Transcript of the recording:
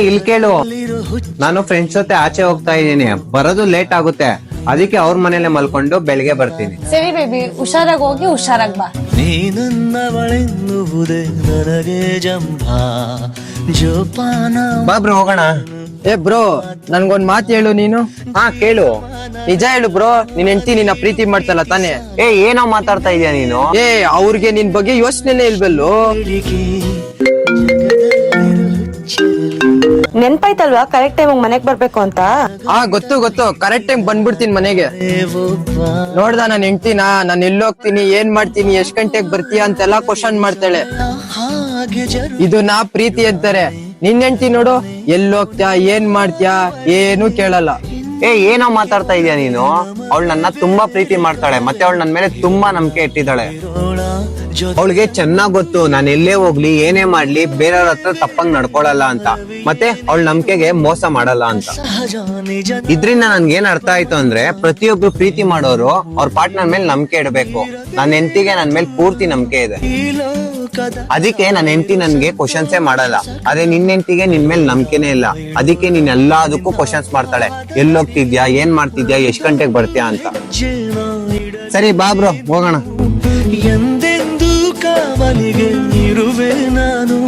ಇಲ್ಲಿ ಕೇಳು, ನಾನು ಫ್ರೆಂಡ್ಸ್ ಜೊತೆ ಆಚೆ ಹೋಗ್ತಾ ಇದ್ದೀನಿ, ಬರೋದು ಲೇಟ್ ಆಗುತ್ತೆ. ಅದಕ್ಕೆ ಅವ್ರ ಮನೇಲೆ ಮಲ್ಕೊಂಡು ಬೆಳಿಗ್ಗೆ ಬರ್ತೀನಿ. ಸರಿ ಬೇಬಿ, ಹುಷಾರಾಗಿ ಹೋಗಿ ಹುಷಾರಾಗಿ ಬಾ. ನನಗೆ ಜಂಭಾ ಜೋಪಾನ. ಬಾ ಬ್ರೋ ಹೋಗೋಣ. ಬ್ರೋ ನನ್ಗೊಂದ್ ಮಾತು ಹೇಳು ನೀನು. ಹಾ ಕೇಳು. ನಿಜ ಹೇಳು ಬ್ರೋ, ನಿನ್ ಹೆಂಡತಿ ನಿನ್ನ ಪ್ರೀತಿ ಮಾಡ್ತಲ್ಲ ತಾನೆ? ಏನೋ ಮಾತಾಡ್ತಾ ಇದೀಯ ನೀನು? ಅವ್ರಿಗೆ ನಿನ್ ಬಗ್ಗೆ ಯೋಚನೆನೇ ಇಲ್ಬೆಲ್ಲೋ. ನೆನ್ಪಾಯ್ತಲ್ವಾ ಕರೆಕ್ಟ್ ಟೈಮ್ ಮನೆಗ್ ಬರ್ಬೇಕು ಅಂತ? ಗೊತ್ತು ಕರೆಕ್ಟ್ ಟೈಮ್ ಬಂದ್ಬಿಡ್ತೀನಿ ಮನೆಗೆ. ನೋಡ್ದ ನನ್ ಹೆಂಡ್ತಿನ, ನಾನು ಎಲ್ಲೋಗ್ತೀನಿ, ಏನ್ ಮಾಡ್ತೀನಿ, ಎಷ್ಟ್ ಗಂಟೆಗೆ ಬರ್ತೀಯ ಅಂತೆಲ್ಲಾ ಕ್ವಶನ್ ಮಾಡ್ತಾಳೆ. ಇದು ನಾ ಪ್ರೀತಿ ಅಂತಾರೆ. ನಿನ್ ಹೆಂಡ್ತಿ ನೋಡು, ಎಲ್ಲೋಗ್ತ್ಯಾ, ಏನ್ ಮಾಡ್ತ್ಯಾ, ಏನು ಕೇಳಲ್ಲ. ಏನೋ ಮಾತಾಡ್ತಾ ಇದೀಯ ನೀನು? ಅವಳು ನನ್ನ ತುಂಬಾ ಪ್ರೀತಿ ಮಾಡ್ತಾಳೆ, ಮತ್ತೆ ಅವಳು ನನ್ ಮೇಲೆ ತುಂಬಾ ನಂಬಿಕೆ ಇಟ್ಟಿದ್ದಾಳೆ. ಅವಳಿಗೆ ಚೆನ್ನಾಗ್ ಗೊತ್ತು ನಾನು ಎಲ್ಲೇ ಹೋಗ್ಲಿ, ಏನೇ ಮಾಡ್ಲಿ, ಬೇರೆಯವ್ರ ಹತ್ರ ತಪ್ಪಂಗ್ ನಡ್ಕೊಳಲ್ಲ ಅಂತ, ಮತ್ತೆ ಅವಳ ನಂಬಿಕೆಗೆ ಮೋಸ ಮಾಡಲ್ಲ ಅಂತ. ಇದ್ರಿಂದ ನನ್ಗೆ ಏನ್ ಅರ್ಥ ಆಯ್ತು ಅಂದ್ರೆ, ಪ್ರತಿಯೊಬ್ರು ಪ್ರೀತಿ ಮಾಡೋರು ಅವ್ರ ಪಾರ್ಟ್ನರ್ ಮೇಲೆ ನಂಬಿಕೆ ಇಡಬೇಕು. ನನ್ನ ಹೆಂಡತಿಗೆ ನನ್ ಮೇಲೆ ಪೂರ್ತಿ ನಂಬಿಕೆ ಇದೆ. ಅದಕ್ಕೆ ನನ್ನ ಹೆಂಡತಿ ನನ್ಗೆ ಕ್ವಶನ್ಸೇ ಮಾಡಲ್ಲ. ಅದೇ ನಿನ್ನ ಹೆಂಡತಿಗೆ ನಿನ್ ಮೇಲೆ ನಂಬಿಕೆನೇ ಇಲ್ಲ. ಅದಕ್ಕೆ ನೀನ್ ಎಲ್ಲದಕ್ಕೂ ಕ್ವಶನ್ಸ್ ಮಾಡ್ತಾಳೆ. ಎಲ್ಲೋಗ್ತಿದ್ಯಾ, ಏನ್ ಮಾಡ್ತಿದ್ಯಾ, ಎಷ್ಟ್ ಗಂಟೆಗೆ ಬರ್ತೀಯಾ ಅಂತ. ಸರಿ ಬಾ ಬ್ರೋ ಹೋಗೋಣ. ಎಂದೆಂದೂ ಕಾವಲಿಗೆ ಇರುವೆ ನಾನು.